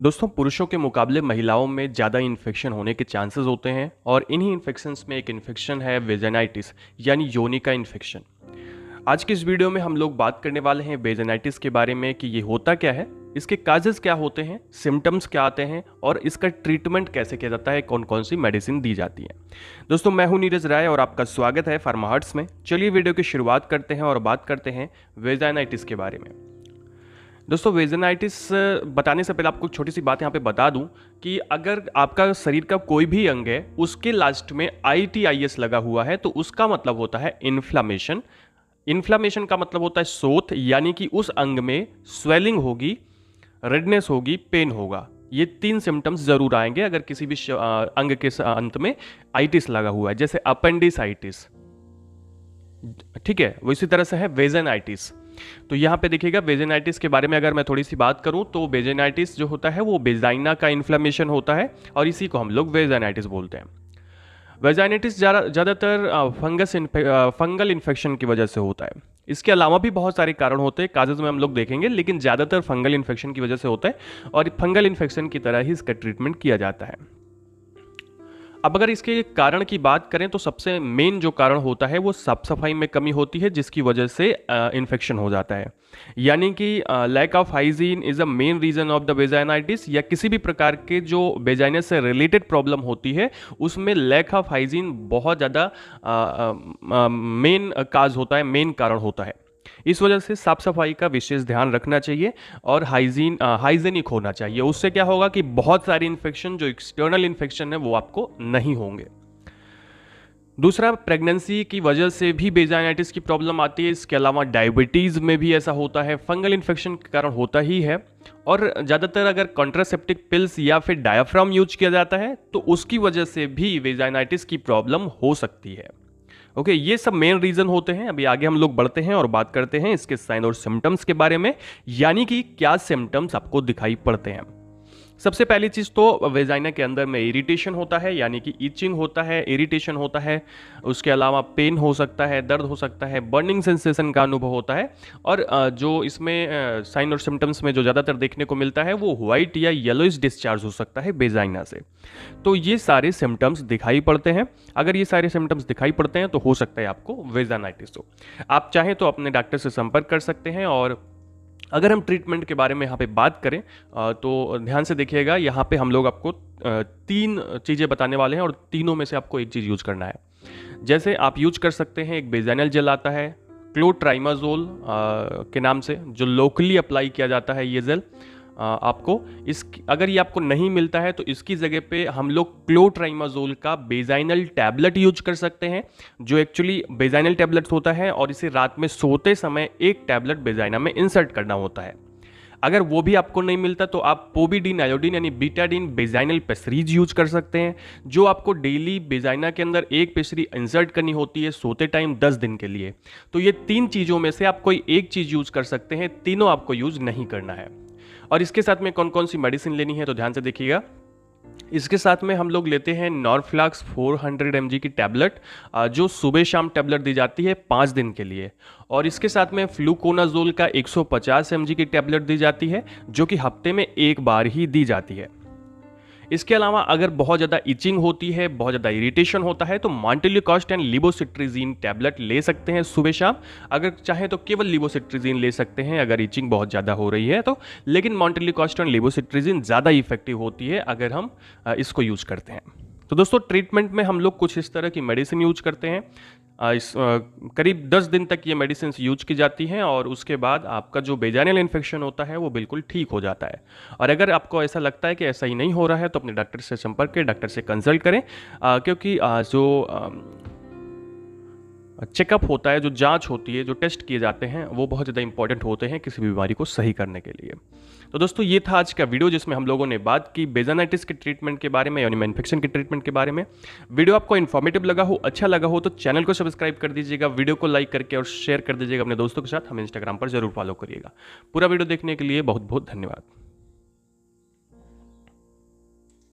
दोस्तों, पुरुषों के मुकाबले महिलाओं में ज़्यादा इन्फेक्शन होने के चांसेस होते हैं और इन्हीं इन्फेक्शंस में एक इन्फेक्शन है वेजाइनाइटिस यानी योनि का इन्फेक्शन। आज की इस वीडियो में हम लोग बात करने वाले हैं वेजाइनाइटिस के बारे में कि ये होता क्या है, इसके काजेस क्या होते हैं, सिम्टम्स क्या आते हैं और इसका ट्रीटमेंट कैसे किया जाता है, कौन कौन सी मेडिसिन दी जाती है। दोस्तों, मैं हूं नीरज राय और आपका स्वागत है फार्मा हर्ट्स में। चलिए वीडियो की शुरुआत करते हैं और बात करते हैं वेजाइनाइटिस के बारे में। दोस्तों, वेजाइनाइटिस बताने से पहले आपको छोटी सी बात यहाँ पे बता दूं कि अगर आपका शरीर का कोई भी अंग है उसके लास्ट में ITIS लगा हुआ है तो उसका मतलब होता है इन्फ्लामेशन। इन्फ्लामेशन का मतलब होता है सोथ, यानी कि उस अंग में स्वेलिंग होगी, रेडनेस होगी, पेन होगा। ये 3 सिम्टम्स जरूर आएंगे अगर किसी भी अंग के अंत में आइटिस लगा हुआ है, जैसे अपेंडिसाइटिस। ठीक है, वो इसी तरह से है वेजाइनाइटिस। तो यहाँ पे देखिएगा, वेजाइनाइटिस के बारे में अगर मैं थोड़ी सी बात करूं तो वेजाइनाइटिस जो होता है वो वेजाइना का इन्फ्लेमेशन होता है और इसी को हम लोग वेजाइनाइटिस बोलते हैं। वेजाइनाइटिस ज़्यादातर फंगल इन्फेक्शन की वजह से होता है। इसके अलावा भी बहुत सारे कारण होते हैं, काजेज में हम लोग देखेंगे, लेकिन ज़्यादातर फंगल इन्फेक्शन की वजह से होता है और फंगल इन्फेक्शन की तरह ही इसका ट्रीटमेंट किया जाता है। अब अगर इसके कारण की बात करें तो सबसे मेन जो कारण होता है वो साफ सफाई में कमी होती है, जिसकी वजह से इन्फेक्शन हो जाता है। यानी कि lack of hygiene is a main reason of the vaginitis, या किसी भी प्रकार के जो वेजाइनस से रिलेटेड प्रॉब्लम होती है उसमें लैक ऑफ हाइजीन बहुत ज़्यादा मेन काज होता है, मेन कारण होता है। इस वजह से साफ सफाई का विशेष ध्यान रखना चाहिए और हाइजीनिक होना चाहिए। उससे क्या होगा कि बहुत सारे इन्फेक्शन जो एक्सटर्नल इन्फेक्शन है वो आपको नहीं होंगे। दूसरा, प्रेगनेंसी की वजह से भी वेजाइनाइटिस की प्रॉब्लम आती है। इसके अलावा डायबिटीज़ में भी ऐसा होता है, फंगल इन्फेक्शन के कारण होता ही है। और ज़्यादातर अगर कॉन्ट्रासेप्टिक पिल्स या फिर डायाफ्राम यूज किया जाता है तो उसकी वजह से भी वेजाइनाइटिस की प्रॉब्लम हो सकती है। ओके, ये सब मेन रीजन होते हैं। अभी आगे हम लोग बढ़ते हैं और बात करते हैं इसके साइन और सिम्टम्स के बारे में, यानी कि क्या सिम्टम्स आपको दिखाई पड़ते हैं। सबसे पहली चीज तो वेजाइना के अंदर में इरिटेशन होता है, यानी कि इचिंग होता है, इरिटेशन होता है। उसके अलावा पेन हो सकता है, दर्द हो सकता है, बर्निंग सेंसेशन का अनुभव होता है। और जो इसमें साइन और सिम्टम्स में जो ज़्यादातर देखने को मिलता है वो व्हाइट या येलोइश डिस्चार्ज हो सकता है वेजाइना से। तो ये सारे सिम्टम्स दिखाई पड़ते हैं। अगर ये सारे सिम्टम्स दिखाई पड़ते हैं तो हो सकता है आपको वेजाइनाइटिस हो। आप चाहें तो अपने डॉक्टर से संपर्क कर सकते हैं। और अगर हम ट्रीटमेंट के बारे में यहाँ पे बात करें तो ध्यान से देखिएगा, यहाँ पे हम लोग आपको 3 चीज़ें बताने वाले हैं और तीनों में से आपको एक चीज़ यूज करना है। जैसे आप यूज कर सकते हैं, एक बेजाइनल जेल आता है क्लोट्राइमाजोल के नाम से, जो लोकली अप्लाई किया जाता है ये जेल। आपको अगर ये आपको नहीं मिलता है तो इसकी जगह पे हम लोग क्लोट्राइमाजोल का बेजाइनल टैबलेट यूज कर सकते हैं, जो एक्चुअली बेजाइनल टैबलेट होता है और इसे रात में सोते समय एक टैबलेट बेजाइना में इंसर्ट करना होता है। अगर वो भी आपको नहीं मिलता तो आप पोविडीन आयोडीन यानी बीटाडीन बेजाइनल पेसरीज यूज कर सकते हैं, जो आपको डेली बेजाइना के अंदर एक पेसरी इंसर्ट करनी होती है सोते टाइम 10 दिन के लिए। तो ये 3 चीज़ों में से आप कोई एक चीज़ यूज कर सकते हैं, तीनों आपको यूज नहीं करना है। और इसके साथ में कौन कौन सी मेडिसिन लेनी है तो ध्यान से देखिएगा। इसके साथ में हम लोग लेते हैं नॉर्फ्लैक्स 400 mg की टैबलेट, जो सुबह शाम टैबलेट दी जाती है 5 दिन के लिए। और इसके साथ में फ्लूकोनाजोल का 150 mg की टैबलेट दी जाती है, जो कि हफ्ते में एक बार ही दी जाती है। इसके अलावा अगर बहुत ज़्यादा इचिंग होती है, बहुत ज़्यादा इरिटेशन होता है तो मॉन्टेल्यूकॉस्ट एंड लिवोसिट्रिजीन टैबलेट ले सकते हैं सुबह शाम। अगर चाहें तो केवल लिवोसिट्रिजीन ले सकते हैं अगर इचिंग बहुत ज़्यादा हो रही है तो, लेकिन मॉन्टेल्यूकॉस्ट एंड लिवोसिट्रिजीन ज़्यादा इफेक्टिव होती है अगर हम इसको यूज़ करते हैं। तो दोस्तों, ट्रीटमेंट में हम लोग कुछ इस तरह की मेडिसिन यूज करते हैं। करीब 10 दिन तक ये मेडिसिन यूज की जाती हैं और उसके बाद आपका जो वेजाइनल इन्फेक्शन होता है वो बिल्कुल ठीक हो जाता है। और अगर आपको ऐसा लगता है कि ऐसा ही नहीं हो रहा है तो अपने डॉक्टर से संपर्क करें, डॉक्टर से कंसल्ट करें, क्योंकि जो चेकअप होता है, जो जांच होती है, जो टेस्ट किए जाते हैं वो बहुत ज़्यादा इंपॉर्टेंट होते हैं किसी भी बीमारी को सही करने के लिए। तो दोस्तों, ये था आज का वीडियो जिसमें हम लोगों ने बात की वेजाइनाइटिस के ट्रीटमेंट के बारे में, यानी इन्फेक्शन के ट्रीटमेंट के बारे में। वीडियो आपको इन्फॉर्मेटिव लगा हो, अच्छा लगा हो तो चैनल को सब्सक्राइब कर दीजिएगा, वीडियो को लाइक करके और शेयर कर दीजिएगा अपने दोस्तों के साथ। हमें इंस्टाग्राम पर जरूर फॉलो करिएगा। पूरा वीडियो देखने के लिए बहुत बहुत धन्यवाद।